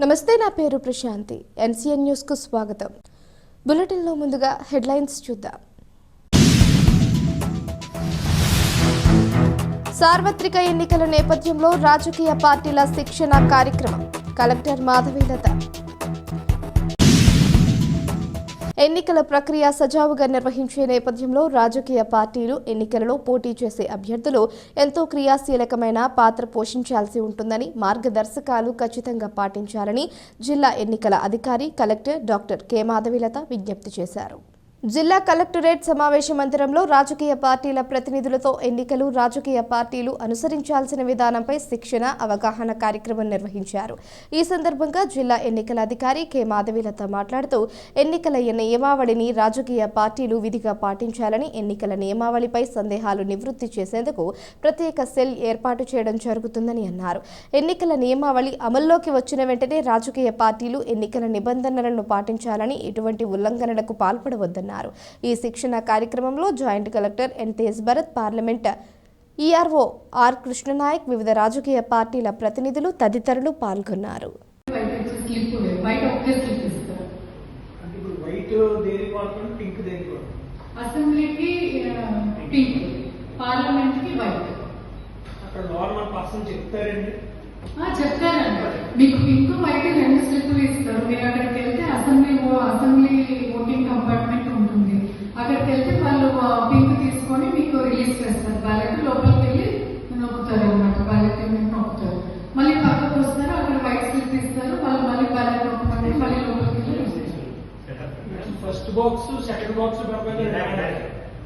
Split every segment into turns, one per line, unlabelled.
నమస్తే, నా పేరు ప్రశాంతి. ఎన్సీఎన్ న్యూస్ కు స్వాగతం. బులెటిన్ లో ముందుగా హెడ్లైన్స్ చూద్దాం. సార్వత్రిక ఎన్నికల నేపథ్యంలో రాజకీయ పార్టీల శిక్షణ కార్యక్రమం. కలెక్టర్ మాధవీలత. ఎన్నికల ప్రక్రియ సజావుగా నిర్వహించే నేపథ్యంలో రాజకీయ పార్టీలు ఎన్నికలలో పోటీ చేసే అభ్యర్థులు ఎంతో క్రియాశీలకమైన పాత్ర పోషించాల్సి ఉంటుందని, మార్గదర్శకాలు ఖచ్చితంగా పాటించాలని జిల్లా ఎన్నికల అధికారి కలెక్టర్ డాక్టర్ కె మాధవీలత విజ్ఞప్తి చేశారు. జిల్లా కలెక్టరేట్ సమావేశ మందిరంలో రాజకీయ పార్టీల ప్రతినిధులతో ఎన్నికలు, రాజకీయ పార్టీలు అనుసరించాల్సిన విధానంపై శిక్షణ, అవగాహన కార్యక్రమం నిర్వహించారు. ఈ సందర్భంగా జిల్లా ఎన్నికల అధికారి కె మాధవీలత మాట్లాడుతూ, ఎన్నికల నియమావళిని రాజకీయ పార్టీలు విధిగా పాటించాలని, ఎన్నికల నియమావళిపై సందేహాలు నివృత్తి చేసేందుకు ప్రత్యేక సెల్ ఏర్పాటు చేయడం జరుగుతుందని అన్నారు. ఎన్నికల నియమావళి అమల్లోకి వచ్చిన వెంటనే రాజకీయ పార్టీలు ఎన్నికల నిబంధనలను పాటించాలని, ఎటువంటి ఉల్లంఘనలకు పాల్పడవద్దన్నారు. ఈ శిక్షణ కార్యక్రమంలో joint collector N Tej Bharat, parliament ERO R Krishna Nayak, వివిధ రాజకీయ పార్టీల ప్రతినిధులు తదితరులు పాల్గొన్నారు.
చెప్తారండి. మీకు పింక్ వైట్ రెండు స్లిప్లు ఇస్తారు. మీరు అక్కడికి వెళ్తే అసెంబ్లీ ఓటింగ్ కంపార్ట్మెంట్ ఉంటుంది. అక్కడికి వెళ్తే వాళ్ళు పింక్ తీసుకొని మీకు రిలీజ్ చేస్తారు. బ్యాలెట్ లోపలికి వెళ్ళి నొక్కుతారు అన్నమాట. బ్యాలెట్ నొక్కుతారు. మళ్ళీ పక్కకు వస్తారు, అక్కడ వైట్ స్లిప్ ఇస్తారు. వాళ్ళు మళ్ళీ బ్యాలెట్ నొక్కమంటే మళ్ళీ లోపలికి వెళ్ళి
ఫస్ట్ బాక్స్, సెకండ్ బాక్స్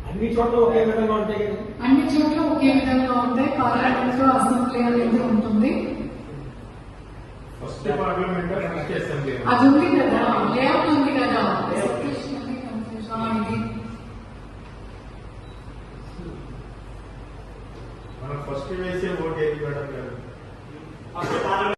అన్ని చోట్ల ఒకే విధంగా ఉంటాయి.
అన్ని చోట్ల ఒకే విధంగా ఉంటాయి. పార్లమెంట్ లో అసెంబ్లీ అనేది ఉంటుంది. అది ఉంది కదా, లేఅవుట్ ఉంది కదా.
ఫస్ట్ వేసే ఓటు ఏది మేడం గారు?